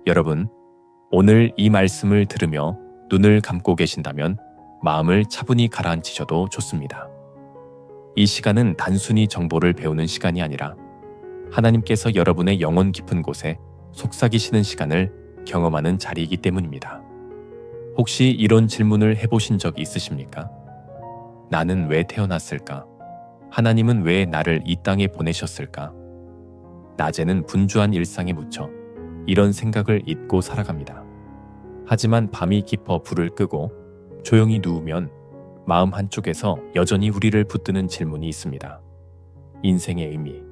여러분, 오늘 이 말씀을 들으며 눈을 감고 계신다면 마음을 차분히 가라앉히셔도 좋습니다. 이 시간은 단순히 정보를 배우는 시간이 아니라 하나님께서 여러분의 영혼 깊은 곳에 속삭이시는 시간을 경험하는 자리이기 때문입니다. 혹시 이런 질문을 해보신 적 있으십니까? 나는 왜 태어났을까? 하나님은 왜 나를 이 땅에 보내셨을까? 낮에는 분주한 일상에 묻혀 이런 생각을 잊고 살아갑니다. 하지만 밤이 깊어 불을 끄고 조용히 누우면 마음 한쪽에서 여전히 우리를 붙드는 질문이 있습니다. 인생의 의미,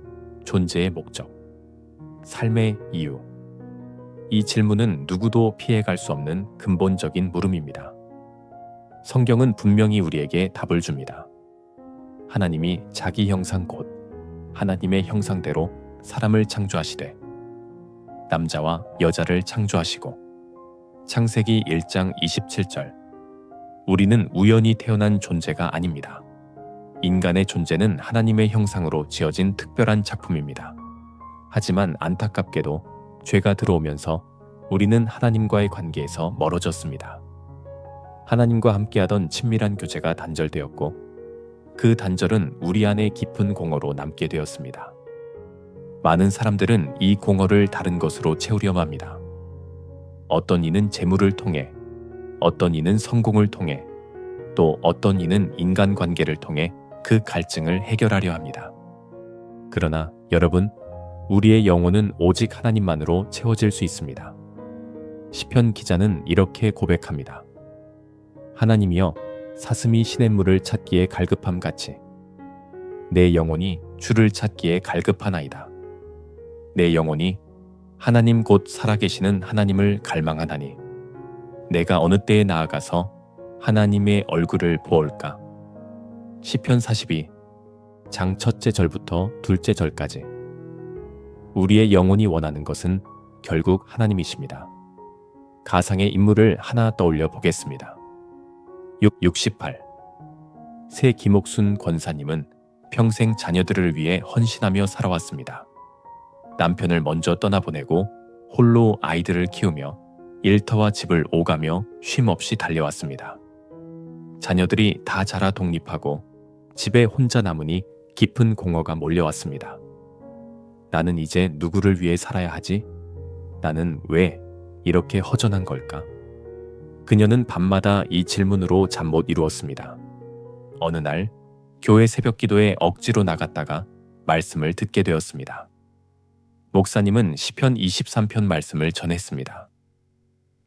존재의 목적, 삶의 이유. 이 질문은 누구도 피해갈 수 없는 근본적인 물음입니다. 성경은 분명히 우리에게 답을 줍니다. 하나님이 자기 형상 곧 하나님의 형상대로 사람을 창조하시되 남자와 여자를 창조하시고 창세기 1장 27절 우리는 우연히 태어난 존재가 아닙니다. 인간의 존재는 하나님의 형상으로 지어진 특별한 작품입니다. 하지만 안타깝게도 죄가 들어오면서 우리는 하나님과의 관계에서 멀어졌습니다. 하나님과 함께하던 친밀한 교제가 단절되었고 그 단절은 우리 안에 깊은 공허로 남게 되었습니다. 많은 사람들은 이 공허를 다른 것으로 채우려고 합니다. 어떤 이는 재물을 통해, 어떤 이는 성공을 통해, 또 어떤 이는 인간관계를 통해 그 갈증을 해결하려 합니다. 그러나 여러분, 우리의 영혼은 오직 하나님만으로 채워질 수 있습니다. 시편 기자는 이렇게 고백합니다. 하나님이여, 사슴이 시냇물을 찾기에 갈급함 같이 내 영혼이 주를 찾기에 갈급하나이다. 내 영혼이 하나님 곧 살아계시는 하나님을 갈망하나니 내가 어느 때에 나아가서 하나님의 얼굴을 보올까. 시편 42 장 첫째 절부터 둘째 절까지 우리의 영혼이 원하는 것은 결국 하나님이십니다. 가상의 인물을 하나 떠올려 보겠습니다. 68 새 김옥순 권사님은 평생 자녀들을 위해 헌신하며 살아왔습니다. 남편을 먼저 떠나보내고 홀로 아이들을 키우며 일터와 집을 오가며 쉼없이 달려왔습니다. 자녀들이 다 자라 독립하고 집에 혼자 남으니 깊은 공허가 몰려왔습니다. 나는 이제 누구를 위해 살아야 하지? 나는 왜 이렇게 허전한 걸까? 그녀는 밤마다 이 질문으로 잠 못 이루었습니다. 어느 날 교회 새벽기도에 억지로 나갔다가 말씀을 듣게 되었습니다. 목사님은 시편 23편 말씀을 전했습니다.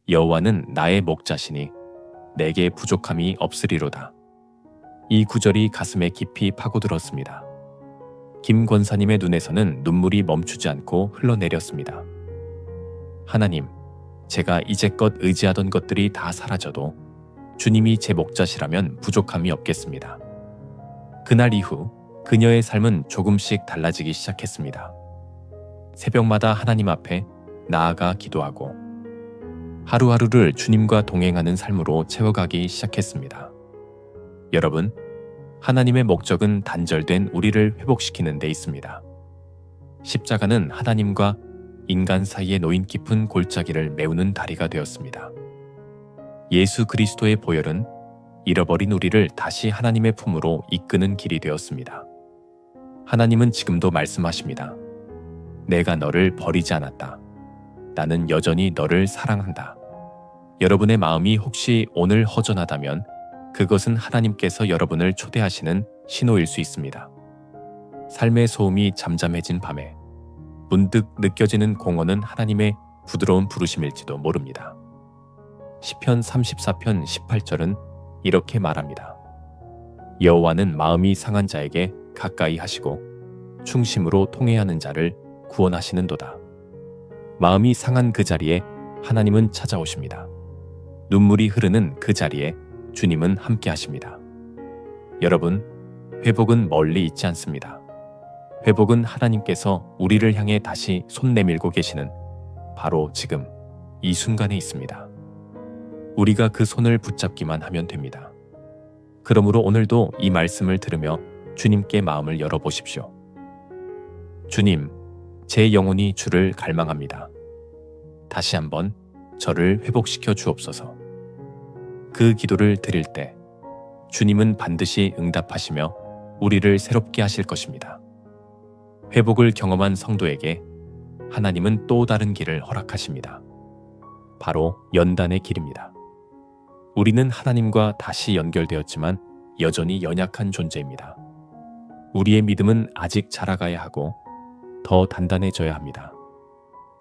여호와는 나의 목자시니 내게 부족함이 없으리로다. 이 구절이 가슴에 깊이 파고들었습니다. 김 권사님의 눈에서는 눈물이 멈추지 않고 흘러내렸습니다. 하나님, 제가 이제껏 의지하던 것들이 다 사라져도 주님이 제 목자시라면 부족함이 없겠습니다. 그날 이후 그녀의 삶은 조금씩 달라지기 시작했습니다. 새벽마다 하나님 앞에 나아가 기도하고 하루하루를 주님과 동행하는 삶으로 채워가기 시작했습니다. 여러분, 하나님의 목적은 단절된 우리를 회복시키는 데 있습니다. 십자가는 하나님과 인간 사이에 놓인 깊은 골짜기를 메우는 다리가 되었습니다. 예수 그리스도의 보혈은 잃어버린 우리를 다시 하나님의 품으로 이끄는 길이 되었습니다. 하나님은 지금도 말씀하십니다. 내가 너를 버리지 않았다. 나는 여전히 너를 사랑한다. 여러분의 마음이 혹시 오늘 허전하다면 그것은 하나님께서 여러분을 초대하시는 신호일 수 있습니다. 삶의 소음이 잠잠해진 밤에 문득 느껴지는 공허는 하나님의 부드러운 부르심일지도 모릅니다. 시편 34편 18절은 이렇게 말합니다. 여호와는 마음이 상한 자에게 가까이 하시고 충심으로 통회하는 자를 구원하시는도다. 마음이 상한 그 자리에 하나님은 찾아오십니다. 눈물이 흐르는 그 자리에 주님은 함께 하십니다. 여러분, 회복은 멀리 있지 않습니다. 회복은 하나님께서 우리를 향해 다시 손 내밀고 계시는 바로 지금 이 순간에 있습니다. 우리가 그 손을 붙잡기만 하면 됩니다. 그러므로 오늘도 이 말씀을 들으며 주님께 마음을 열어보십시오. 주님, 제 영혼이 주를 갈망합니다. 다시 한번 저를 회복시켜 주옵소서. 그 기도를 드릴 때 주님은 반드시 응답하시며 우리를 새롭게 하실 것입니다. 회복을 경험한 성도에게 하나님은 또 다른 길을 허락하십니다. 바로 연단의 길입니다. 우리는 하나님과 다시 연결되었지만 여전히 연약한 존재입니다. 우리의 믿음은 아직 자라가야 하고 더 단단해져야 합니다.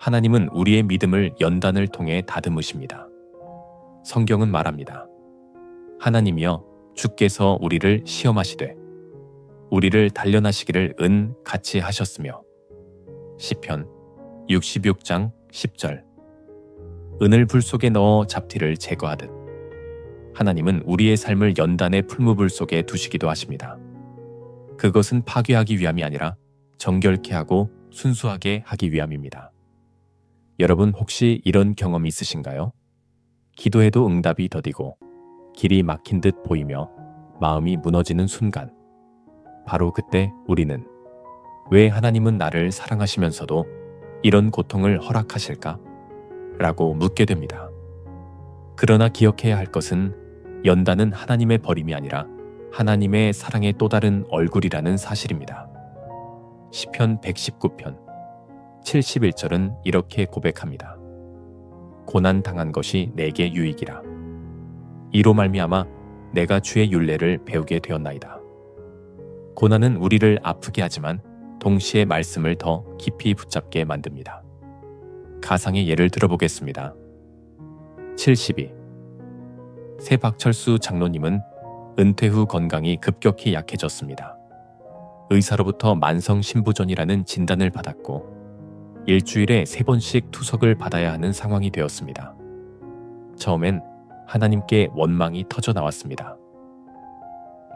하나님은 우리의 믿음을 연단을 통해 다듬으십니다. 성경은 말합니다. 하나님이여 주께서 우리를 시험하시되 우리를 단련하시기를 같이 하셨으며. 시편 66장 10절. 은을 불 속에 넣어 잡티를 제거하듯 하나님은 우리의 삶을 연단의 풀무불 속에 두시기도 하십니다. 그것은 파괴하기 위함이 아니라 정결케 하고 순수하게 하기 위함입니다. 여러분 혹시 이런 경험이 있으신가요? 기도해도 응답이 더디고 길이 막힌 듯 보이며 마음이 무너지는 순간, 바로 그때 우리는 왜 하나님은 나를 사랑하시면서도 이런 고통을 허락하실까? 라고 묻게 됩니다. 그러나 기억해야 할 것은 연단은 하나님의 버림이 아니라 하나님의 사랑의 또 다른 얼굴이라는 사실입니다. 시편 119편 71절은 이렇게 고백합니다. 고난 당한 것이 내게 유익이라. 이로 말미암아 내가 주의 율례를 배우게 되었나이다. 고난은 우리를 아프게 하지만 동시에 말씀을 더 깊이 붙잡게 만듭니다. 가상의 예를 들어보겠습니다. 72. 새 박철수 장로님은 은퇴 후 건강이 급격히 약해졌습니다. 의사로부터 만성 신부전이라는 진단을 받았고 일주일에 3번씩 투석을 받아야 하는 상황이 되었습니다. 처음엔 하나님께 원망이 터져 나왔습니다.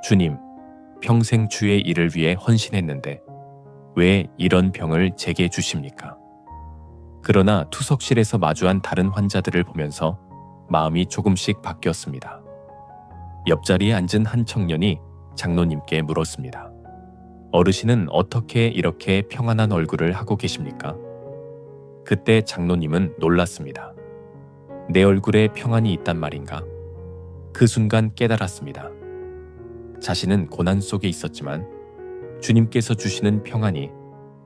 주님, 평생 주의 일을 위해 헌신했는데 왜 이런 병을 제게 주십니까? 그러나 투석실에서 마주한 다른 환자들을 보면서 마음이 조금씩 바뀌었습니다. 옆자리에 앉은 한 청년이 장로님께 물었습니다. 어르신은 어떻게 이렇게 평안한 얼굴을 하고 계십니까? 그때 장로님은 놀랐습니다. 내 얼굴에 평안이 있단 말인가? 그 순간 깨달았습니다. 자신은 고난 속에 있었지만 주님께서 주시는 평안이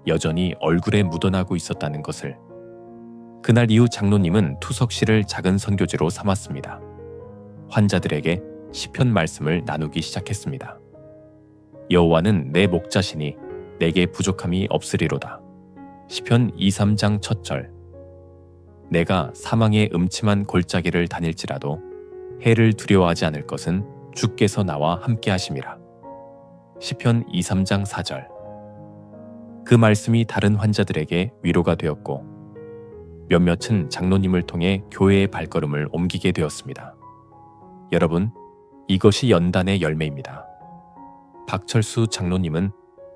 여전히 얼굴에 묻어나고 있었다는 것을. 그날 이후 장로님은 투석실을 작은 선교지로 삼았습니다. 환자들에게 시편 말씀을 나누기 시작했습니다. 여호와는 내 목자시니 내게 부족함이 없으리로다. 시편 23장 1절. 내가 사망의 음침한 골짜기를 다닐지라도 해를 두려워하지 않을 것은 주께서 나와 함께 하심이라. 시편 23장 4절. 그 말씀이 다른 환자들에게 위로가 되었고 몇몇은 장로님을 통해 교회의 발걸음을 옮기게 되었습니다. 여러분, 이것이 연단의 열매입니다. 박철수 장로님은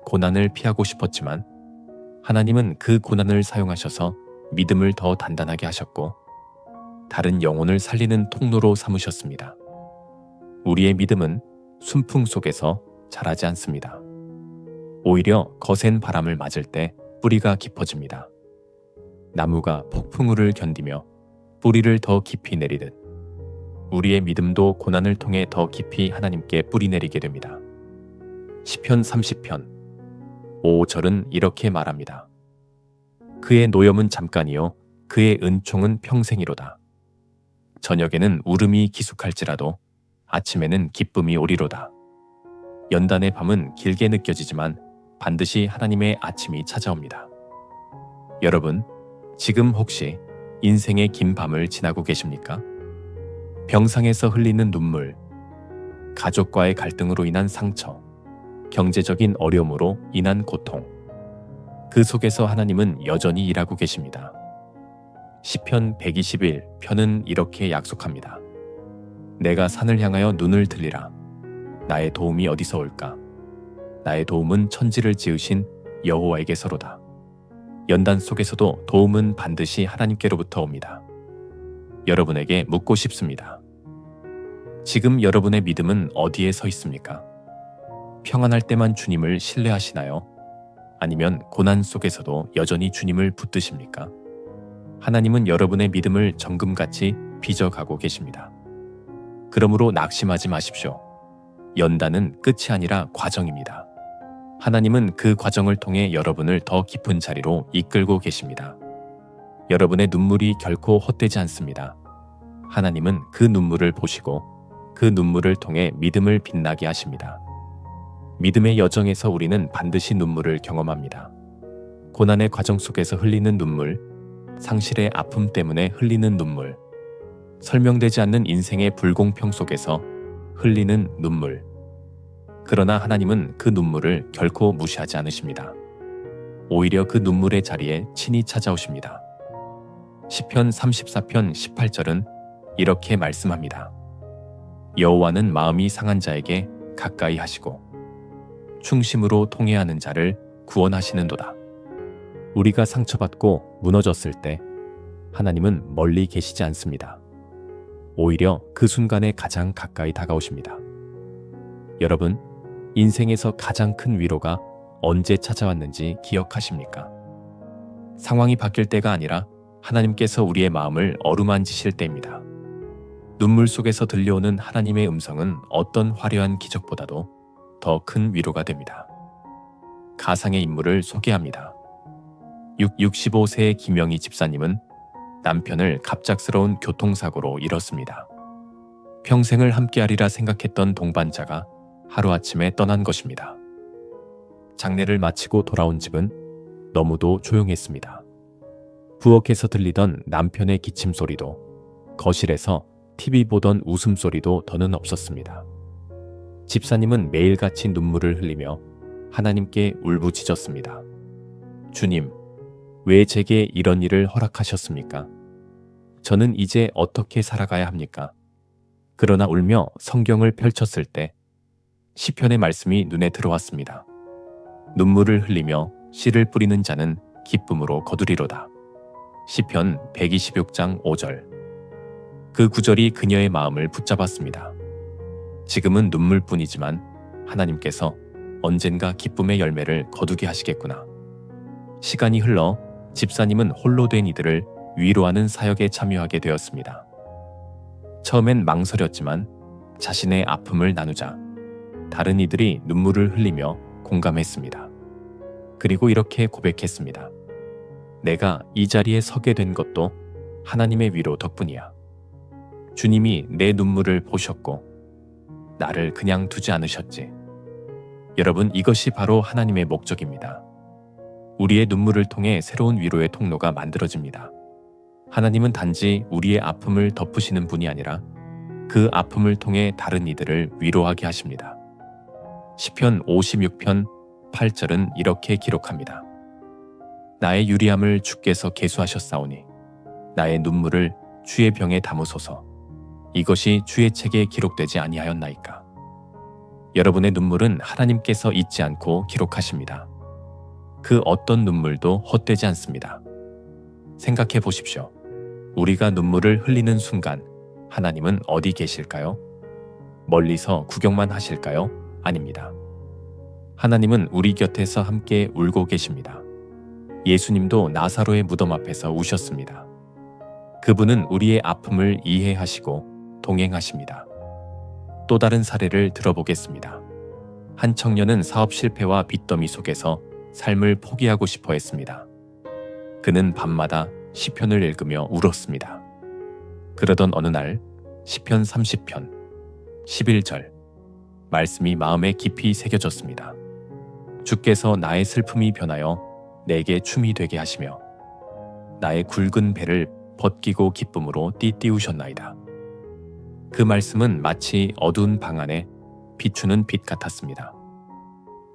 고난을 피하고 싶었지만 하나님은 그 고난을 사용하셔서 믿음을 더 단단하게 하셨고 다른 영혼을 살리는 통로로 삼으셨습니다. 우리의 믿음은 순풍 속에서 자라지 않습니다. 오히려 거센 바람을 맞을 때 뿌리가 깊어집니다. 나무가 폭풍우를 견디며 뿌리를 더 깊이 내리듯 우리의 믿음도 고난을 통해 더 깊이 하나님께 뿌리 내리게 됩니다. 시편 30편 5절은 이렇게 말합니다. 그의 노염은 잠깐이요 그의 은총은 평생이로다. 저녁에는 울음이 기숙할지라도 아침에는 기쁨이 오리로다. 연단의 밤은 길게 느껴지지만 반드시 하나님의 아침이 찾아옵니다. 여러분, 지금 혹시 인생의 긴 밤을 지나고 계십니까? 병상에서 흘리는 눈물, 가족과의 갈등으로 인한 상처, 경제적인 어려움으로 인한 고통, 그 속에서 하나님은 여전히 일하고 계십니다. 시편 121편은 이렇게 약속합니다. 내가 산을 향하여 눈을 들리라. 나의 도움이 어디서 올까? 나의 도움은 천지를 지으신 여호와에게서로다. 연단 속에서도 도움은 반드시 하나님께로부터 옵니다. 여러분에게 묻고 싶습니다. 지금 여러분의 믿음은 어디에 서 있습니까? 평안할 때만 주님을 신뢰하시나요? 아니면 고난 속에서도 여전히 주님을 붙드십니까? 하나님은 여러분의 믿음을 정금같이 빚어가고 계십니다. 그러므로 낙심하지 마십시오. 연단은 끝이 아니라 과정입니다. 하나님은 그 과정을 통해 여러분을 더 깊은 자리로 이끌고 계십니다. 여러분의 눈물이 결코 헛되지 않습니다. 하나님은 그 눈물을 보시고 그 눈물을 통해 믿음을 빛나게 하십니다. 믿음의 여정에서 우리는 반드시 눈물을 경험합니다. 고난의 과정 속에서 흘리는 눈물, 상실의 아픔 때문에 흘리는 눈물, 설명되지 않는 인생의 불공평 속에서 흘리는 눈물. 그러나 하나님은 그 눈물을 결코 무시하지 않으십니다. 오히려 그 눈물의 자리에 친히 찾아오십니다. 시편 34편 18절은 이렇게 말씀합니다. 여호와는 마음이 상한 자에게 가까이 하시고 충심으로 통회하는 자를 구원하시는도다. 우리가 상처받고 무너졌을 때 하나님은 멀리 계시지 않습니다. 오히려 그 순간에 가장 가까이 다가오십니다. 여러분, 인생에서 가장 큰 위로가 언제 찾아왔는지 기억하십니까? 상황이 바뀔 때가 아니라 하나님께서 우리의 마음을 어루만지실 때입니다. 눈물 속에서 들려오는 하나님의 음성은 어떤 화려한 기적보다도 더 큰 위로가 됩니다. 가상의 인물을 소개합니다. 65세의 김영희 집사님은 남편을 갑작스러운 교통사고로 잃었습니다. 평생을 함께하리라 생각했던 동반자가 하루아침에 떠난 것입니다. 장례를 마치고 돌아온 집은 너무도 조용했습니다. 부엌에서 들리던 남편의 기침 소리도, 거실에서 TV 보던 웃음소리도 더는 없었습니다. 집사님은 매일같이 눈물을 흘리며 하나님께 울부짖었습니다. 주님, 왜 제게 이런 일을 허락하셨습니까? 저는 이제 어떻게 살아가야 합니까? 그러나 울며 성경을 펼쳤을 때 시편의 말씀이 눈에 들어왔습니다. 눈물을 흘리며 씨를 뿌리는 자는 기쁨으로 거두리로다. 시편 126장 5절. 그 구절이 그녀의 마음을 붙잡았습니다. 지금은 눈물뿐이지만 하나님께서 언젠가 기쁨의 열매를 거두게 하시겠구나. 시간이 흘러 집사님은 홀로 된 이들을 위로하는 사역에 참여하게 되었습니다. 처음엔 망설였지만 자신의 아픔을 나누자 다른 이들이 눈물을 흘리며 공감했습니다. 그리고 이렇게 고백했습니다. 내가 이 자리에 서게 된 것도 하나님의 위로 덕분이야. 주님이 내 눈물을 보셨고 나를 그냥 두지 않으셨지. 여러분, 이것이 바로 하나님의 목적입니다. 우리의 눈물을 통해 새로운 위로의 통로가 만들어집니다. 하나님은 단지 우리의 아픔을 덮으시는 분이 아니라 그 아픔을 통해 다른 이들을 위로하게 하십니다. 시편 56편 8절은 이렇게 기록합니다. 나의 유리함을 주께서 계수하셨사오니 나의 눈물을 주의 병에 담으소서. 이것이 주의 책에 기록되지 아니하였나이까. 여러분의 눈물은 하나님께서 잊지 않고 기록하십니다. 그 어떤 눈물도 헛되지 않습니다. 생각해 보십시오. 우리가 눈물을 흘리는 순간 하나님은 어디 계실까요? 멀리서 구경만 하실까요? 아닙니다. 하나님은 우리 곁에서 함께 울고 계십니다. 예수님도 나사로의 무덤 앞에서 우셨습니다. 그분은 우리의 아픔을 이해하시고 동행하십니다. 또 다른 사례를 들어보겠습니다. 한 청년은 사업 실패와 빚더미 속에서 삶을 포기하고 싶어 했습니다. 그는 밤마다 시편을 읽으며 울었습니다. 그러던 어느 날 시편 30편 11절 말씀이 마음에 깊이 새겨졌습니다. 주께서 나의 슬픔이 변하여 내게 춤이 되게 하시며 나의 굵은 배를 벗기고 기쁨으로 띠띠우셨나이다. 그 말씀은 마치 어두운 방 안에 비추는 빛 같았습니다.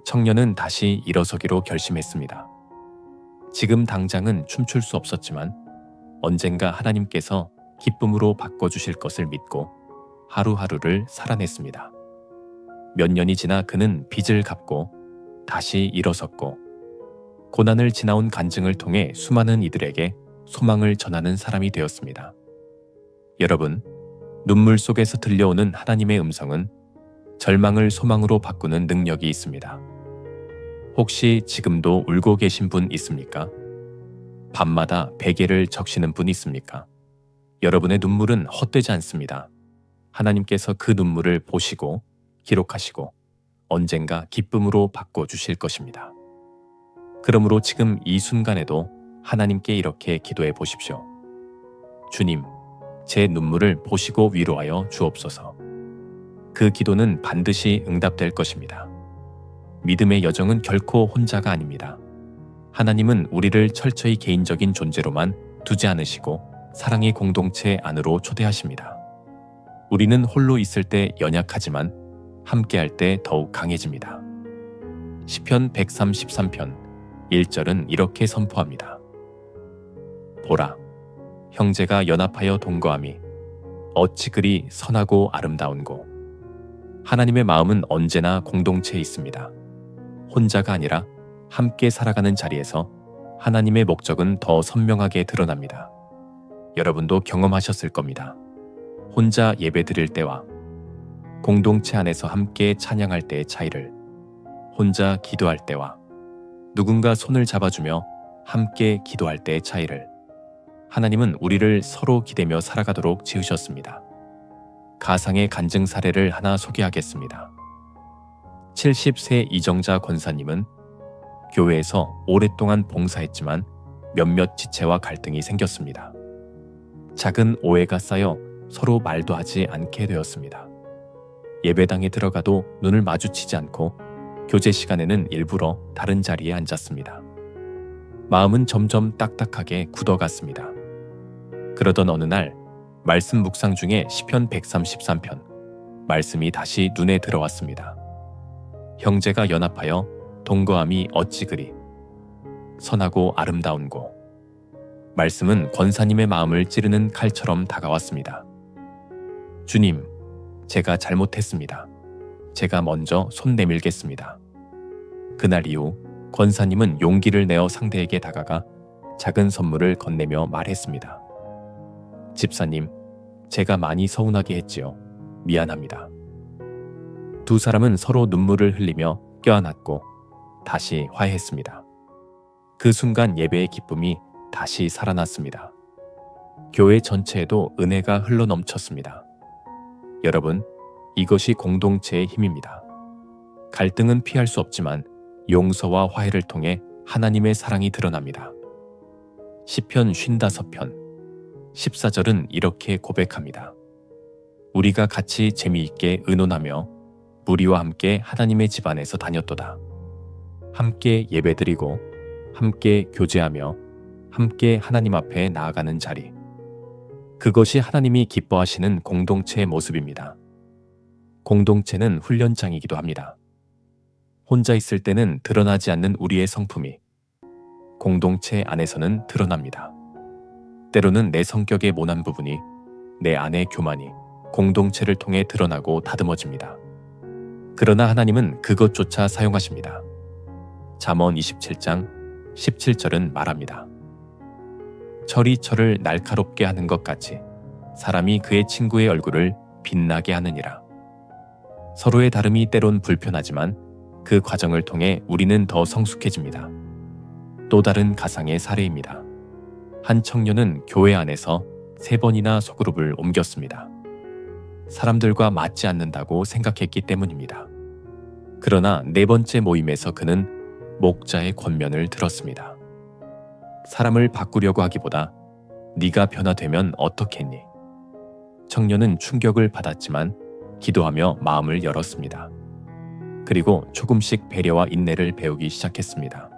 청년은 다시 일어서기로 결심했습니다. 지금 당장은 춤출 수 없었지만 언젠가 하나님께서 기쁨으로 바꿔주실 것을 믿고 하루하루를 살아냈습니다. 몇 년이 지나 그는 빚을 갚고 다시 일어섰고 고난을 지나온 간증을 통해 수많은 이들에게 소망을 전하는 사람이 되었습니다. 여러분, 눈물 속에서 들려오는 하나님의 음성은 절망을 소망으로 바꾸는 능력이 있습니다. 혹시 지금도 울고 계신 분 있습니까? 밤마다 베개를 적시는 분이 있습니까? 여러분의 눈물은 헛되지 않습니다. 하나님께서 그 눈물을 보시고 기록하시고 언젠가 기쁨으로 바꿔주실 것입니다. 그러므로 지금 이 순간에도 하나님께 이렇게 기도해 보십시오. 주님, 제 눈물을 보시고 위로하여 주옵소서. 그 기도는 반드시 응답될 것입니다. 믿음의 여정은 결코 혼자가 아닙니다. 하나님은 우리를 철저히 개인적인 존재로만 두지 않으시고 사랑의 공동체 안으로 초대하십니다. 우리는 홀로 있을 때 연약하지만 함께할 때 더욱 강해집니다. 시편 133편 1절은 이렇게 선포합니다. 보라, 형제가 연합하여 동거함이 어찌 그리 선하고 아름다운고. 하나님의 마음은 언제나 공동체에 있습니다. 혼자가 아니라 함께 살아가는 자리에서 하나님의 목적은 더 선명하게 드러납니다. 여러분도 경험하셨을 겁니다. 혼자 예배드릴 때와 공동체 안에서 함께 찬양할 때의 차이를, 혼자 기도할 때와 누군가 손을 잡아주며 함께 기도할 때의 차이를. 하나님은 우리를 서로 기대며 살아가도록 지으셨습니다. 가상의 간증 사례를 하나 소개하겠습니다. 70세 이정자 권사님은 교회에서 오랫동안 봉사했지만 몇몇 지체와 갈등이 생겼습니다. 작은 오해가 쌓여 서로 말도 하지 않게 되었습니다. 예배당에 들어가도 눈을 마주치지 않고 교제 시간에는 일부러 다른 자리에 앉았습니다. 마음은 점점 딱딱하게 굳어갔습니다. 그러던 어느 날 말씀 묵상 중에 시편 133편 말씀이 다시 눈에 들어왔습니다. 형제가 연합하여 동거함이 어찌 그리 선하고 아름다운고. 말씀은 권사님의 마음을 찌르는 칼처럼 다가왔습니다. 주님, 제가 잘못했습니다. 제가 먼저 손 내밀겠습니다. 그날 이후 권사님은 용기를 내어 상대에게 다가가 작은 선물을 건네며 말했습니다. 집사님, 제가 많이 서운하게 했지요. 미안합니다. 두 사람은 서로 눈물을 흘리며 껴안았고 다시 화해했습니다. 그 순간 예배의 기쁨이 다시 살아났습니다. 교회 전체에도 은혜가 흘러넘쳤습니다. 여러분, 이것이 공동체의 힘입니다. 갈등은 피할 수 없지만 용서와 화해를 통해 하나님의 사랑이 드러납니다. 시편 55편 14절은 이렇게 고백합니다. 우리가 같이 재미있게 의논하며 무리와 함께 하나님의 집 안에서 다녔도다. 함께 예배드리고 함께 교제하며 함께 하나님 앞에 나아가는 자리. 그것이 하나님이 기뻐하시는 공동체의 모습입니다. 공동체는 훈련장이기도 합니다. 혼자 있을 때는 드러나지 않는 우리의 성품이 공동체 안에서는 드러납니다. 때로는 내 성격의 모난 부분이, 내 안의 교만이 공동체를 통해 드러나고 다듬어집니다. 그러나 하나님은 그것조차 사용하십니다. 잠언 27장 17절은 말합니다. 철이 철을 날카롭게 하는 것 같이 사람이 그의 친구의 얼굴을 빛나게 하느니라. 서로의 다름이 때론 불편하지만 그 과정을 통해 우리는 더 성숙해집니다. 또 다른 가상의 사례입니다. 한 청년은 교회 안에서 3번이나 소그룹을 옮겼습니다. 사람들과 맞지 않는다고 생각했기 때문입니다. 그러나 4번째 모임에서 그는 목자의 권면을 들었습니다. 사람을 바꾸려고 하기보다 네가 변화되면 어떻겠니? 청년은 충격을 받았지만 기도하며 마음을 열었습니다. 그리고 조금씩 배려와 인내를 배우기 시작했습니다.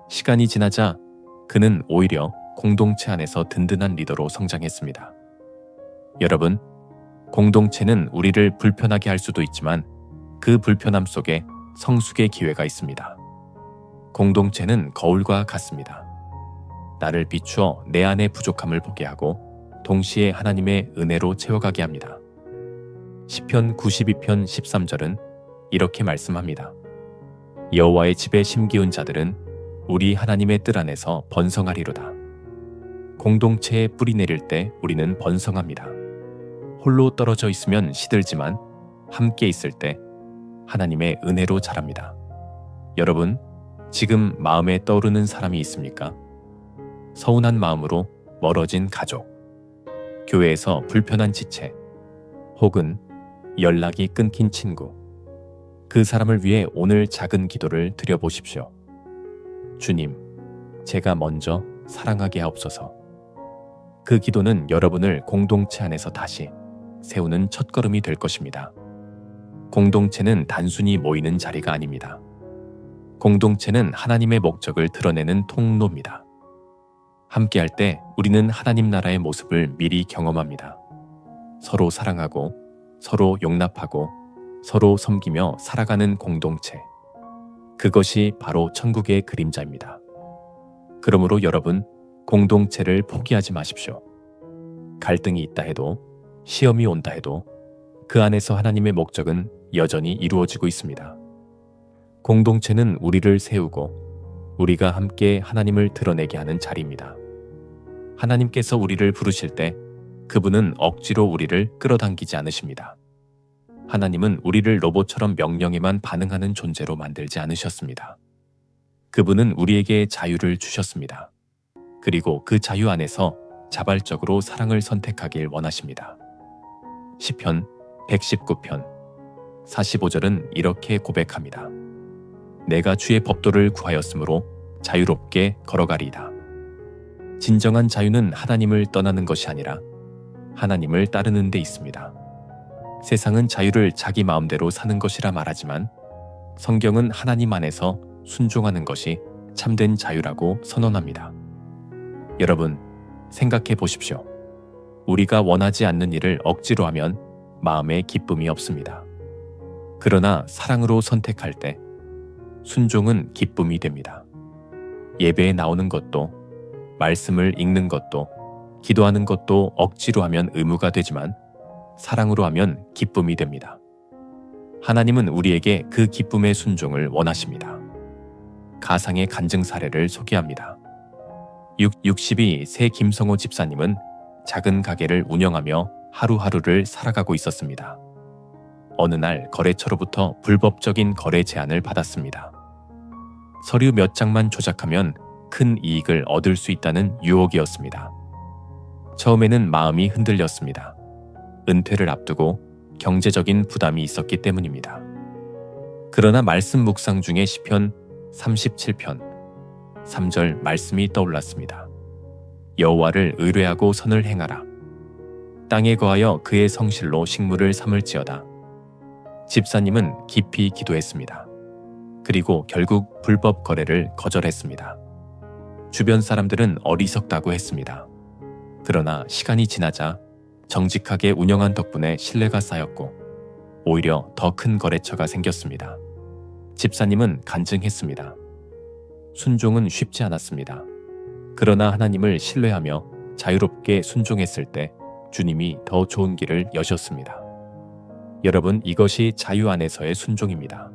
시간이 지나자 그는 오히려 공동체 안에서 든든한 리더로 성장했습니다. 여러분, 공동체는 우리를 불편하게 할 수도 있지만 그 불편함 속에 성숙의 기회가 있습니다. 공동체는 거울과 같습니다. 나를 비추어 내 안의 부족함을 보게 하고 동시에 하나님의 은혜로 채워가게 합니다. 시편 92편 13절은 이렇게 말씀합니다. 여호와의 집에 심기운 자들은 우리 하나님의 뜰 안에서 번성하리로다. 공동체에 뿌리 내릴 때 우리는 번성합니다. 홀로 떨어져 있으면 시들지만 함께 있을 때 하나님의 은혜로 자랍니다. 여러분, 지금 마음에 떠오르는 사람이 있습니까? 서운한 마음으로 멀어진 가족, 교회에서 불편한 지체, 혹은 연락이 끊긴 친구, 그 사람을 위해 오늘 작은 기도를 드려보십시오. 주님, 제가 먼저 사랑하게 하옵소서. 그 기도는 여러분을 공동체 안에서 다시 세우는 첫걸음이 될 것입니다. 공동체는 단순히 모이는 자리가 아닙니다. 공동체는 하나님의 목적을 드러내는 통로입니다. 함께할 때 우리는 하나님 나라의 모습을 미리 경험합니다. 서로 사랑하고, 서로 용납하고, 서로 섬기며 살아가는 공동체. 그것이 바로 천국의 그림자입니다. 그러므로 여러분, 공동체를 포기하지 마십시오. 갈등이 있다 해도, 시험이 온다 해도 그 안에서 하나님의 목적은 여전히 이루어지고 있습니다. 공동체는 우리를 세우고 우리가 함께 하나님을 드러내게 하는 자리입니다. 하나님께서 우리를 부르실 때 그분은 억지로 우리를 끌어당기지 않으십니다. 하나님은 우리를 로봇처럼 명령에만 반응하는 존재로 만들지 않으셨습니다. 그분은 우리에게 자유를 주셨습니다. 그리고 그 자유 안에서 자발적으로 사랑을 선택하길 원하십니다. 시편 119편 45절은 이렇게 고백합니다. 내가 주의 법도를 구하였으므로 자유롭게 걸어가리이다. 진정한 자유는 하나님을 떠나는 것이 아니라 하나님을 따르는 데 있습니다. 세상은 자유를 자기 마음대로 사는 것이라 말하지만 성경은 하나님 안에서 순종하는 것이 참된 자유라고 선언합니다. 여러분, 생각해 보십시오. 우리가 원하지 않는 일을 억지로 하면 마음에 기쁨이 없습니다. 그러나 사랑으로 선택할 때 순종은 기쁨이 됩니다. 예배에 나오는 것도, 말씀을 읽는 것도, 기도하는 것도 억지로 하면 의무가 되지만 사랑으로 하면 기쁨이 됩니다. 하나님은 우리에게 그 기쁨의 순종을 원하십니다. 가상의 간증 사례를 소개합니다. 62세 김성호 집사님은 작은 가게를 운영하며 하루하루를 살아가고 있었습니다. 어느 날 거래처로부터 불법적인 거래 제안을 받았습니다. 서류 몇 장만 조작하면 큰 이익을 얻을 수 있다는 유혹이었습니다. 처음에는 마음이 흔들렸습니다. 은퇴를 앞두고 경제적인 부담이 있었기 때문입니다. 그러나 말씀 묵상 중에 시편 37편 3절 말씀이 떠올랐습니다. 여호와를 의뢰하고 선을 행하라. 땅에 거하여 그의 성실로 식물을 삼을지어다. 집사님은 깊이 기도했습니다. 그리고 결국 불법 거래를 거절했습니다. 주변 사람들은 어리석다고 했습니다. 그러나 시간이 지나자 정직하게 운영한 덕분에 신뢰가 쌓였고 오히려 더 큰 거래처가 생겼습니다. 집사님은 간증했습니다. 순종은 쉽지 않았습니다. 그러나 하나님을 신뢰하며 자유롭게 순종했을 때 주님이 더 좋은 길을 여셨습니다. 여러분, 이것이 자유 안에서의 순종입니다.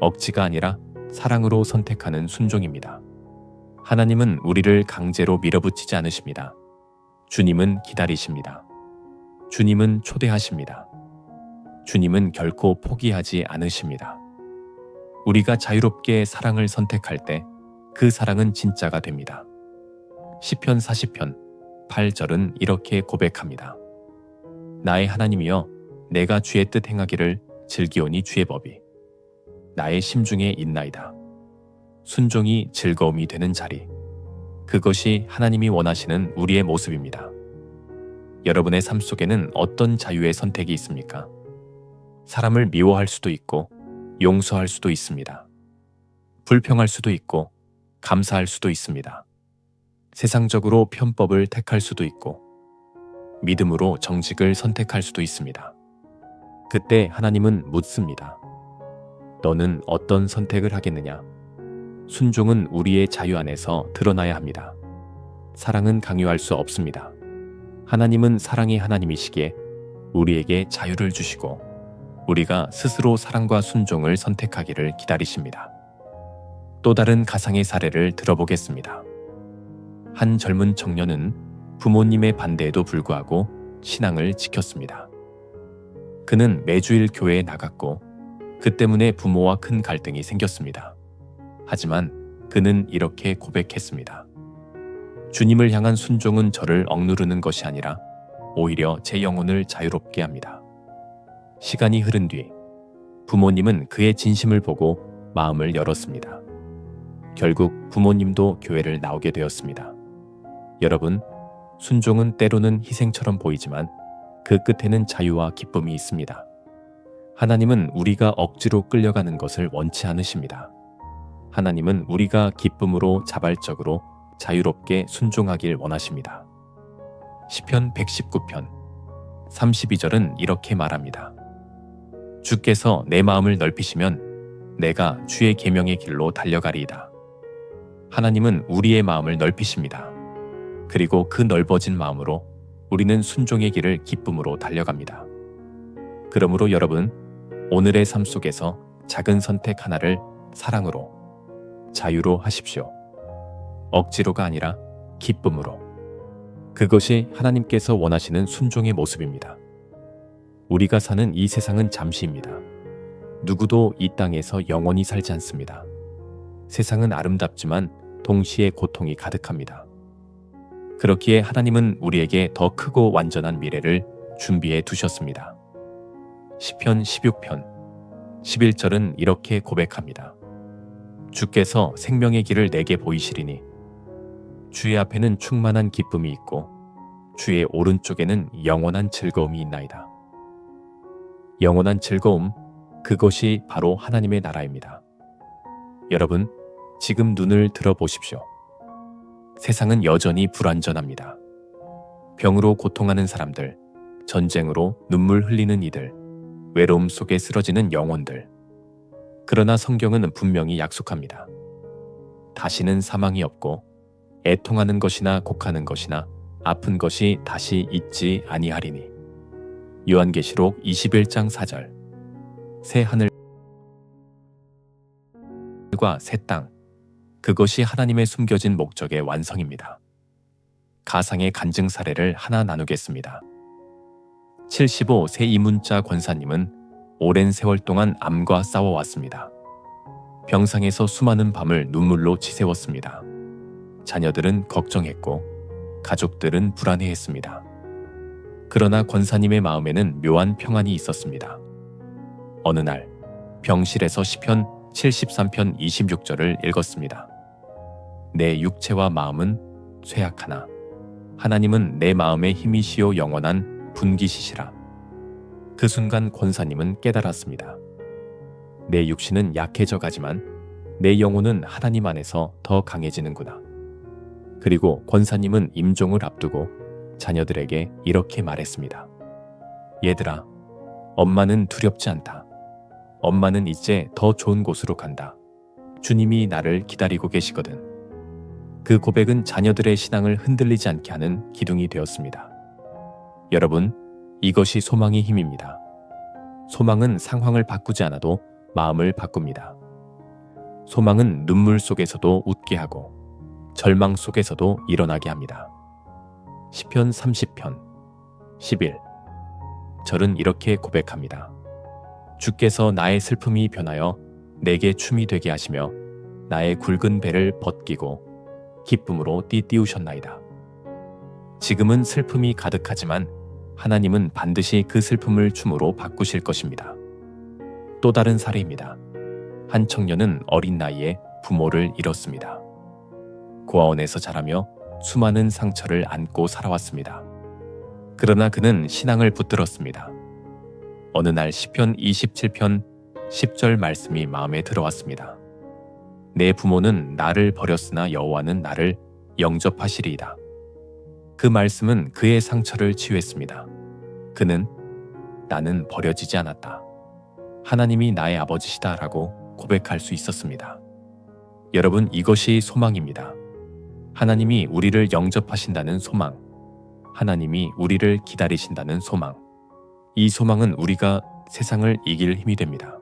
억지가 아니라 사랑으로 선택하는 순종입니다. 하나님은 우리를 강제로 밀어붙이지 않으십니다. 주님은 기다리십니다. 주님은 초대하십니다. 주님은 결코 포기하지 않으십니다. 우리가 자유롭게 사랑을 선택할 때 그 사랑은 진짜가 됩니다. 시편 40편 8절은 이렇게 고백합니다. 나의 하나님이여, 내가 주의 뜻 행하기를 즐기오니 주의 법이 나의 심중에 있나이다. 순종이 즐거움이 되는 자리, 그것이 하나님이 원하시는 우리의 모습입니다. 여러분의 삶 속에는 어떤 자유의 선택이 있습니까? 사람을 미워할 수도 있고 용서할 수도 있습니다. 불평할 수도 있고 감사할 수도 있습니다. 세상적으로 편법을 택할 수도 있고 믿음으로 정직을 선택할 수도 있습니다. 그때 하나님은 묻습니다. 너는 어떤 선택을 하겠느냐? 순종은 우리의 자유 안에서 드러나야 합니다. 사랑은 강요할 수 없습니다. 하나님은 사랑의 하나님이시기에 우리에게 자유를 주시고 우리가 스스로 사랑과 순종을 선택하기를 기다리십니다. 또 다른 가상의 사례를 들어보겠습니다. 한 젊은 청년은 부모님의 반대에도 불구하고 신앙을 지켰습니다. 그는 매주일 교회에 나갔고 그 때문에 부모와 큰 갈등이 생겼습니다. 하지만 그는 이렇게 고백했습니다. 주님을 향한 순종은 저를 억누르는 것이 아니라 오히려 제 영혼을 자유롭게 합니다. 시간이 흐른 뒤 부모님은 그의 진심을 보고 마음을 열었습니다. 결국 부모님도 교회를 나오게 되었습니다. 여러분, 순종은 때로는 희생처럼 보이지만 그 끝에는 자유와 기쁨이 있습니다. 하나님은 우리가 억지로 끌려가는 것을 원치 않으십니다. 하나님은 우리가 기쁨으로 자발적으로 자유롭게 순종하길 원하십니다. 시편 119편 32절은 이렇게 말합니다. 주께서 내 마음을 넓히시면 내가 주의 계명의 길로 달려가리이다. 하나님은 우리의 마음을 넓히십니다. 그리고 그 넓어진 마음으로 우리는 순종의 길을 기쁨으로 달려갑니다. 그러므로 여러분, 오늘의 삶 속에서 작은 선택 하나를 사랑으로, 자유로 하십시오. 억지로가 아니라 기쁨으로. 그것이 하나님께서 원하시는 순종의 모습입니다. 우리가 사는 이 세상은 잠시입니다. 누구도 이 땅에서 영원히 살지 않습니다. 세상은 아름답지만 동시에 고통이 가득합니다. 그렇기에 하나님은 우리에게 더 크고 완전한 미래를 준비해 두셨습니다. 시편 16편 11절은 이렇게 고백합니다. 주께서 생명의 길을 내게 보이시리니 주의 앞에는 충만한 기쁨이 있고 주의 오른쪽에는 영원한 즐거움이 있나이다. 영원한 즐거움, 그것이 바로 하나님의 나라입니다. 여러분, 지금 눈을 들어보십시오. 세상은 여전히 불완전합니다. 병으로 고통하는 사람들, 전쟁으로 눈물 흘리는 이들, 외로움 속에 쓰러지는 영혼들. 그러나 성경은 분명히 약속합니다. 다시는 사망이 없고 애통하는 것이나 곡하는 것이나 아픈 것이 다시 있지 아니하리니. 요한계시록 21장 4절. 새 하늘과 새 땅, 그것이 하나님의 숨겨진 목적의 완성입니다. 가상의 간증 사례를 하나 나누겠습니다. 75세 이문자 권사님은 오랜 세월 동안 암과 싸워왔습니다. 병상에서 수많은 밤을 눈물로 지새웠습니다. 자녀들은 걱정했고 가족들은 불안해했습니다. 그러나 권사님의 마음에는 묘한 평안이 있었습니다. 어느 날 병실에서 시편 73편 26절을 읽었습니다. 내 육체와 마음은 쇠약하나 하나님은 내 마음의 힘이시요 영원한 분기시시라. 그 순간 권사님은 깨달았습니다. 내 육신은 약해져 가지만 내 영혼은 하나님 안에서 더 강해지는구나. 그리고 권사님은 임종을 앞두고 자녀들에게 이렇게 말했습니다. 얘들아, 엄마는 두렵지 않다. 엄마는 이제 더 좋은 곳으로 간다. 주님이 나를 기다리고 계시거든. 그 고백은 자녀들의 신앙을 흔들리지 않게 하는 기둥이 되었습니다. 여러분, 이것이 소망의 힘입니다. 소망은 상황을 바꾸지 않아도 마음을 바꿉니다. 소망은 눈물 속에서도 웃게 하고 절망 속에서도 일어나게 합니다. 시편 30편 11 절은 이렇게 고백합니다. 주께서 나의 슬픔이 변하여 내게 춤이 되게 하시며 나의 굵은 배를 벗기고 기쁨으로 띠띠우셨나이다. 지금은 슬픔이 가득하지만 하나님은 반드시 그 슬픔을 춤으로 바꾸실 것입니다. 또 다른 사례입니다. 한 청년은 어린 나이에 부모를 잃었습니다. 고아원에서 자라며 수많은 상처를 안고 살아왔습니다. 그러나 그는 신앙을 붙들었습니다. 어느 날 시편 27편 10절 말씀이 마음에 들어왔습니다. 내 부모는 나를 버렸으나 여호와는 나를 영접하시리이다. 그 말씀은 그의 상처를 치유했습니다. 그는 나는 버려지지 않았다. 하나님이 나의 아버지시다라고 고백할 수 있었습니다. 여러분, 이것이 소망입니다. 하나님이 우리를 영접하신다는 소망, 하나님이 우리를 기다리신다는 소망. 이 소망은 우리가 세상을 이길 힘이 됩니다.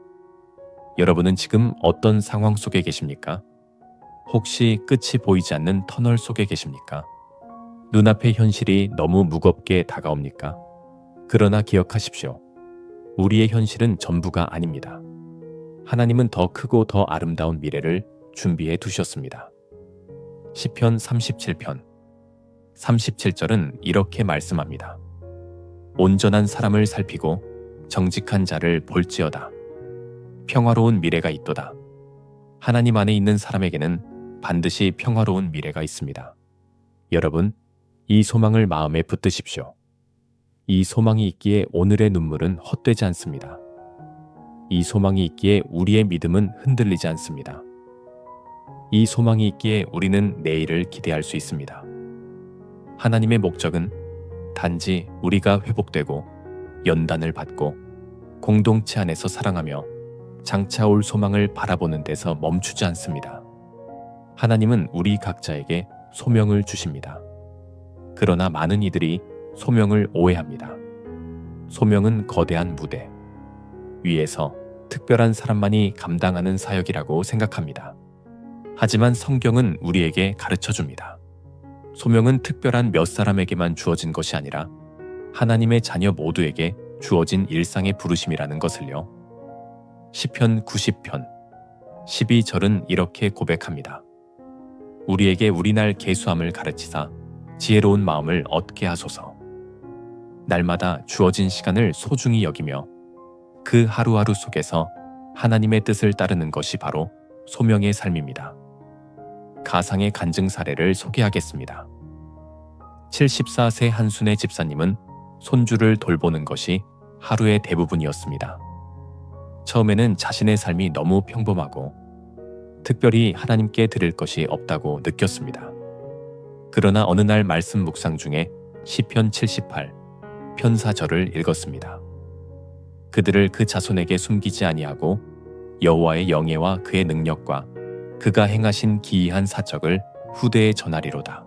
여러분은 지금 어떤 상황 속에 계십니까? 혹시 끝이 보이지 않는 터널 속에 계십니까? 눈앞의 현실이 너무 무겁게 다가옵니까? 그러나 기억하십시오. 우리의 현실은 전부가 아닙니다. 하나님은 더 크고 더 아름다운 미래를 준비해 두셨습니다. 시편 37편 37절은 이렇게 말씀합니다. 온전한 사람을 살피고 정직한 자를 볼지어다. 평화로운 미래가 있도다. 하나님 안에 있는 사람에게는 반드시 평화로운 미래가 있습니다. 여러분, 이 소망을 마음에 붙드십시오. 이 소망이 있기에 오늘의 눈물은 헛되지 않습니다. 이 소망이 있기에 우리의 믿음은 흔들리지 않습니다. 이 소망이 있기에 우리는 내일을 기대할 수 있습니다. 하나님의 목적은 단지 우리가 회복되고 연단을 받고 공동체 안에서 사랑하며 장차 올 소망을 바라보는 데서 멈추지 않습니다. 하나님은 우리 각자에게 소명을 주십니다. 그러나 많은 이들이 소명을 오해합니다. 소명은 거대한 무대 위에서 특별한 사람만이 감당하는 사역이라고 생각합니다. 하지만 성경은 우리에게 가르쳐 줍니다. 소명은 특별한 몇 사람에게만 주어진 것이 아니라 하나님의 자녀 모두에게 주어진 일상의 부르심이라는 것을요. 시편 90편 12절은 이렇게 고백합니다. 우리에게 우리날 계수함을 가르치사 지혜로운 마음을 얻게 하소서. 날마다 주어진 시간을 소중히 여기며 그 하루하루 속에서 하나님의 뜻을 따르는 것이 바로 소명의 삶입니다. 가상의 간증 사례를 소개하겠습니다. 74세 한순애 집사님은 손주를 돌보는 것이 하루의 대부분이었습니다. 처음에는 자신의 삶이 너무 평범하고 특별히 하나님께 드릴 것이 없다고 느꼈습니다. 그러나 어느 날 말씀 묵상 중에 시편 78 편사절을 읽었습니다. 그들을 그 자손에게 숨기지 아니하고 여호와의 영예와 그의 능력과 그가 행하신 기이한 사적을 후대에 전하리로다.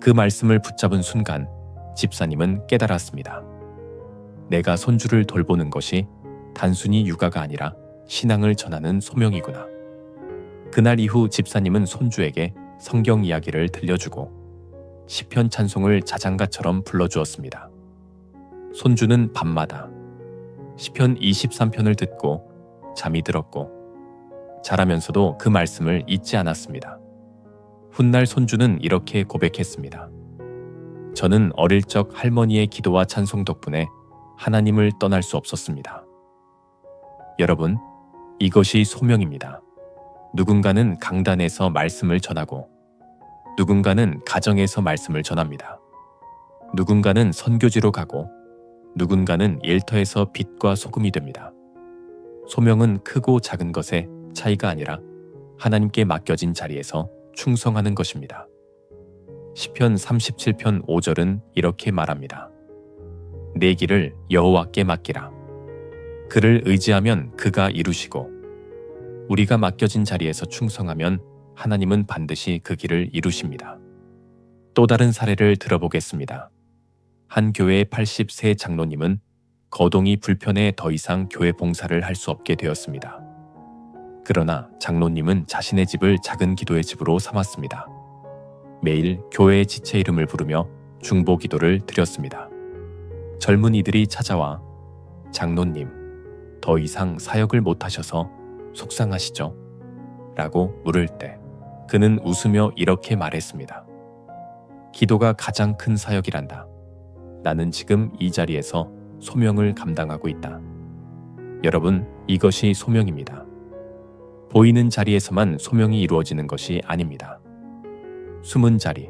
그 말씀을 붙잡은 순간 집사님은 깨달았습니다. 내가 손주를 돌보는 것이 단순히 육아가 아니라 신앙을 전하는 소명이구나. 그날 이후 집사님은 손주에게 성경 이야기를 들려주고 시편 찬송을 자장가처럼 불러주었습니다. 손주는 밤마다 시편 23편을 듣고 잠이 들었고 자라면서도 그 말씀을 잊지 않았습니다. 훗날 손주는 이렇게 고백했습니다. 저는 어릴 적 할머니의 기도와 찬송 덕분에 하나님을 떠날 수 없었습니다. 여러분, 이것이 소명입니다. 누군가는 강단에서 말씀을 전하고 누군가는 가정에서 말씀을 전합니다. 누군가는 선교지로 가고 누군가는 일터에서 빛과 소금이 됩니다. 소명은 크고 작은 것의 차이가 아니라 하나님께 맡겨진 자리에서 충성하는 것입니다. 시편 37편 5절은 이렇게 말합니다. 내 길을 여호와께 맡기라. 그를 의지하면 그가 이루시고 우리가 맡겨진 자리에서 충성하면 하나님은 반드시 그 길을 이루십니다. 또 다른 사례를 들어보겠습니다. 한 교회의 80세 장로님은 거동이 불편해 더 이상 교회 봉사를 할 수 없게 되었습니다. 그러나 장로님은 자신의 집을 작은 기도의 집으로 삼았습니다. 매일 교회의 지체 이름을 부르며 중보 기도를 드렸습니다. 젊은 이들이 찾아와 장로님, 더 이상 사역을 못하셔서 속상하시죠? 라고 물을 때 그는 웃으며 이렇게 말했습니다. 기도가 가장 큰 사역이란다. 나는 지금 이 자리에서 소명을 감당하고 있다. 여러분, 이것이 소명입니다. 보이는 자리에서만 소명이 이루어지는 것이 아닙니다. 숨은 자리,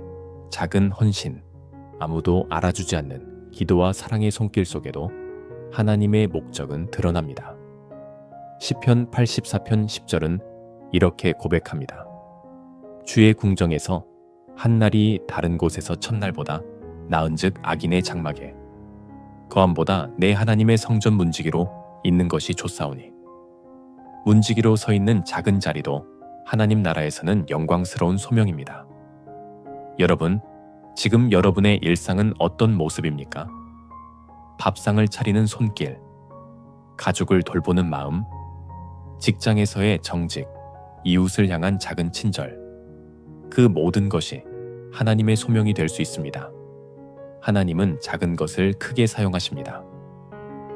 작은 헌신, 아무도 알아주지 않는 기도와 사랑의 손길 속에도 하나님의 목적은 드러납니다. 시편 84편 10절은 이렇게 고백합니다. 주의 궁정에서 한 날이 다른 곳에서 첫날보다 나은즉 악인의 장막에 거함보다 내 하나님의 성전 문지기로 있는 것이 좋사오니 문지기로 서 있는 작은 자리도 하나님 나라에서는 영광스러운 소명입니다. 여러분, 지금 여러분의 일상은 어떤 모습입니까? 밥상을 차리는 손길, 가족을 돌보는 마음, 직장에서의 정직, 이웃을 향한 작은 친절, 그 모든 것이 하나님의 소명이 될 수 있습니다. 하나님은 작은 것을 크게 사용하십니다.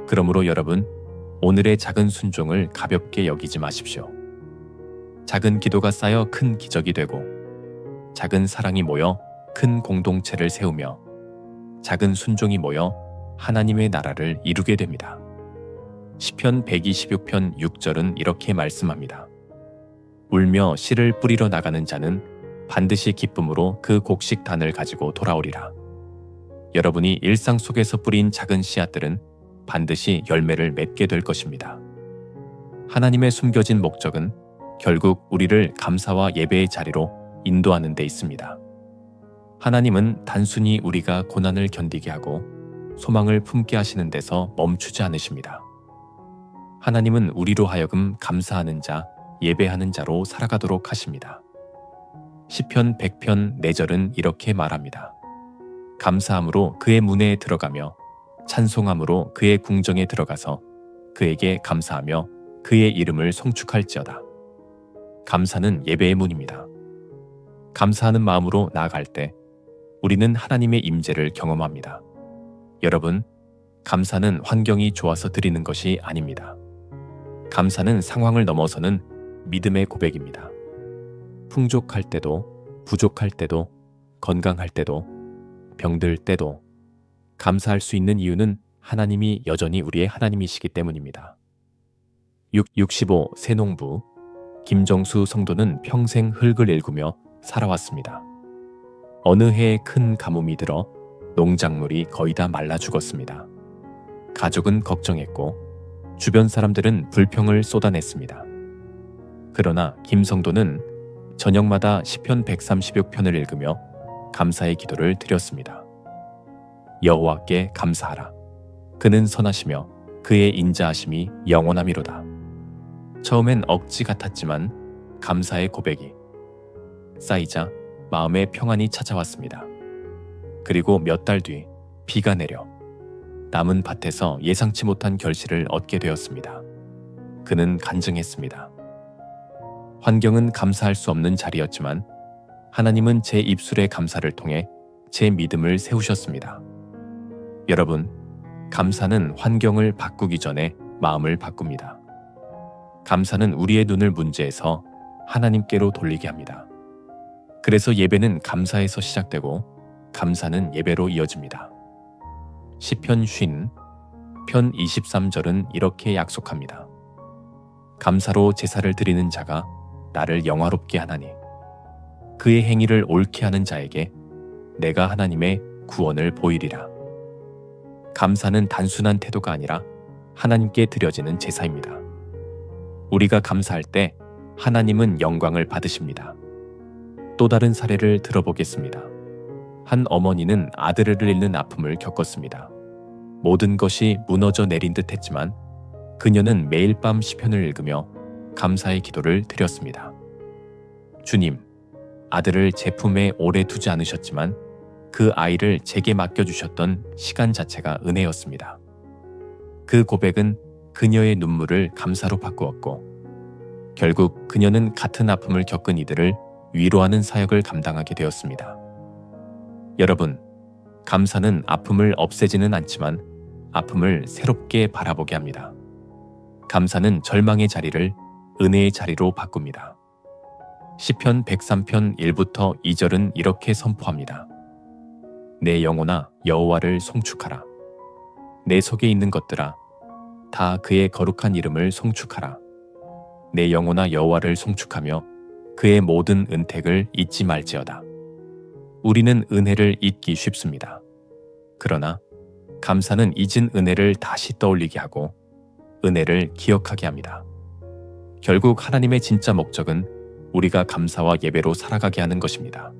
그러므로 여러분, 오늘의 작은 순종을 가볍게 여기지 마십시오. 작은 기도가 쌓여 큰 기적이 되고 작은 사랑이 모여 큰 공동체를 세우며 작은 순종이 모여 하나님의 나라를 이루게 됩니다. 시편 126편 6절은 이렇게 말씀합니다. 울며 씨를 뿌리러 나가는 자는 반드시 기쁨으로 그 곡식단을 가지고 돌아오리라. 여러분이 일상 속에서 뿌린 작은 씨앗들은 반드시 열매를 맺게 될 것입니다. 하나님의 숨겨진 목적은 결국 우리를 감사와 예배의 자리로 인도하는 데 있습니다. 하나님은 단순히 우리가 고난을 견디게 하고 소망을 품게 하시는 데서 멈추지 않으십니다. 하나님은 우리로 하여금 감사하는 자, 예배하는 자로 살아가도록 하십니다. 시편 100편 4절은 이렇게 말합니다. 감사함으로 그의 문에 들어가며 찬송함으로 그의 궁정에 들어가서 그에게 감사하며 그의 이름을 송축할지어다. 감사는 예배의 문입니다. 감사하는 마음으로 나아갈 때 우리는 하나님의 임재를 경험합니다. 여러분, 감사는 환경이 좋아서 드리는 것이 아닙니다. 감사는 상황을 넘어서는 믿음의 고백입니다. 풍족할 때도, 부족할 때도, 건강할 때도, 병들 때도 감사할 수 있는 이유는 하나님이 여전히 우리의 하나님이시기 때문입니다. 65 새농부 김정수 성도는 평생 흙을 일구며 살아왔습니다. 어느 해에 큰 가뭄이 들어 농작물이 거의 다 말라 죽었습니다. 가족은 걱정했고 주변 사람들은 불평을 쏟아냈습니다. 그러나 김 성도는 저녁마다 시편 136편을 읽으며 감사의 기도를 드렸습니다. 여호와께 감사하라. 그는 선하시며 그의 인자하심이 영원함이로다. 처음엔 억지 같았지만 감사의 고백이 쌓이자 마음의 평안이 찾아왔습니다. 그리고 몇 달 뒤 비가 내려 남은 밭에서 예상치 못한 결실을 얻게 되었습니다. 그는 간증했습니다. 환경은 감사할 수 없는 자리였지만 하나님은 제 입술의 감사를 통해 제 믿음을 세우셨습니다. 여러분, 감사는 환경을 바꾸기 전에 마음을 바꿉니다. 감사는 우리의 눈을 문제에서 하나님께로 돌리게 합니다. 그래서 예배는 감사에서 시작되고 감사는 예배로 이어집니다. 시편 50편 23절은 이렇게 약속합니다. 감사로 제사를 드리는 자가 나를 영화롭게 하나니 그의 행위를 옳게 하는 자에게 내가 하나님의 구원을 보이리라. 감사는 단순한 태도가 아니라 하나님께 드려지는 제사입니다. 우리가 감사할 때 하나님은 영광을 받으십니다. 또 다른 사례를 들어보겠습니다. 한 어머니는 아들을 잃는 아픔을 겪었습니다. 모든 것이 무너져 내린 듯 했지만 그녀는 매일 밤 시편을 읽으며 감사의 기도를 드렸습니다. 주님, 아들을 제 품에 오래 두지 않으셨지만 그 아이를 제게 맡겨주셨던 시간 자체가 은혜였습니다. 그 고백은 그녀의 눈물을 감사로 바꾸었고 결국 그녀는 같은 아픔을 겪은 이들을 위로하는 사역을 감당하게 되었습니다. 여러분, 감사는 아픔을 없애지는 않지만 아픔을 새롭게 바라보게 합니다. 감사는 절망의 자리를 은혜의 자리로 바꿉니다. 시편 103편 1부터 2절은 이렇게 선포합니다. 내 영혼아 여호와를 송축하라. 내 속에 있는 것들아 다 그의 거룩한 이름을 송축하라. 내 영혼아 여호와를 송축하며 그의 모든 은택을 잊지 말지어다. 우리는 은혜를 잊기 쉽습니다. 그러나 감사는 잊은 은혜를 다시 떠올리게 하고 은혜를 기억하게 합니다. 결국 하나님의 진짜 목적은 우리가 감사와 예배로 살아가게 하는 것입니다.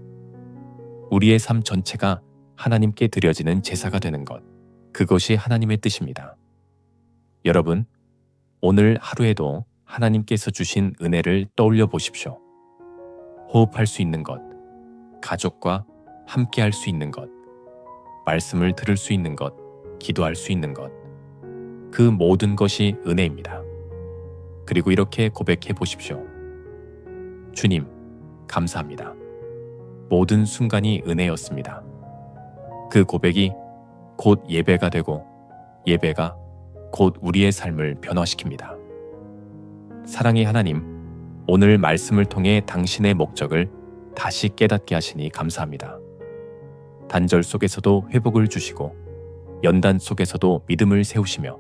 우리의 삶 전체가 하나님께 드려지는 제사가 되는 것, 그것이 하나님의 뜻입니다. 여러분, 오늘 하루에도 하나님께서 주신 은혜를 떠올려 보십시오. 호흡할 수 있는 것, 가족과 함께 할 수 있는 것, 말씀을 들을 수 있는 것, 기도할 수 있는 것, 그 모든 것이 은혜입니다. 그리고 이렇게 고백해 보십시오. 주님, 감사합니다. 모든 순간이 은혜였습니다. 그 고백이 곧 예배가 되고 예배가 곧 우리의 삶을 변화시킵니다. 사랑의 하나님, 오늘 말씀을 통해 당신의 목적을 다시 깨닫게 하시니 감사합니다. 단절 속에서도 회복을 주시고 연단 속에서도 믿음을 세우시며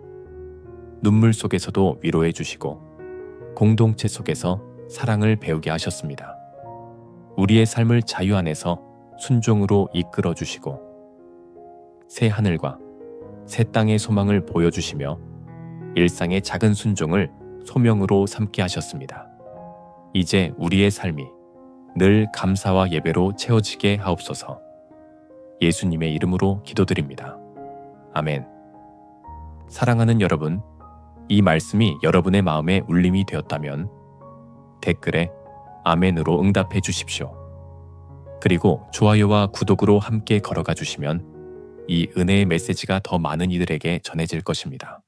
눈물 속에서도 위로해 주시고 공동체 속에서 사랑을 배우게 하셨습니다. 우리의 삶을 자유 안에서 순종으로 이끌어 주시고 새 하늘과 새 땅의 소망을 보여주시며 일상의 작은 순종을 소명으로 삼게 하셨습니다. 이제 우리의 삶이 늘 감사와 예배로 채워지게 하옵소서. 예수님의 이름으로 기도드립니다. 아멘. 사랑하는 여러분, 이 말씀이 여러분의 마음에 울림이 되었다면 댓글에 아멘으로 응답해 주십시오. 그리고 좋아요와 구독으로 함께 걸어가 주시면 이 은혜의 메시지가 더 많은 이들에게 전해질 것입니다.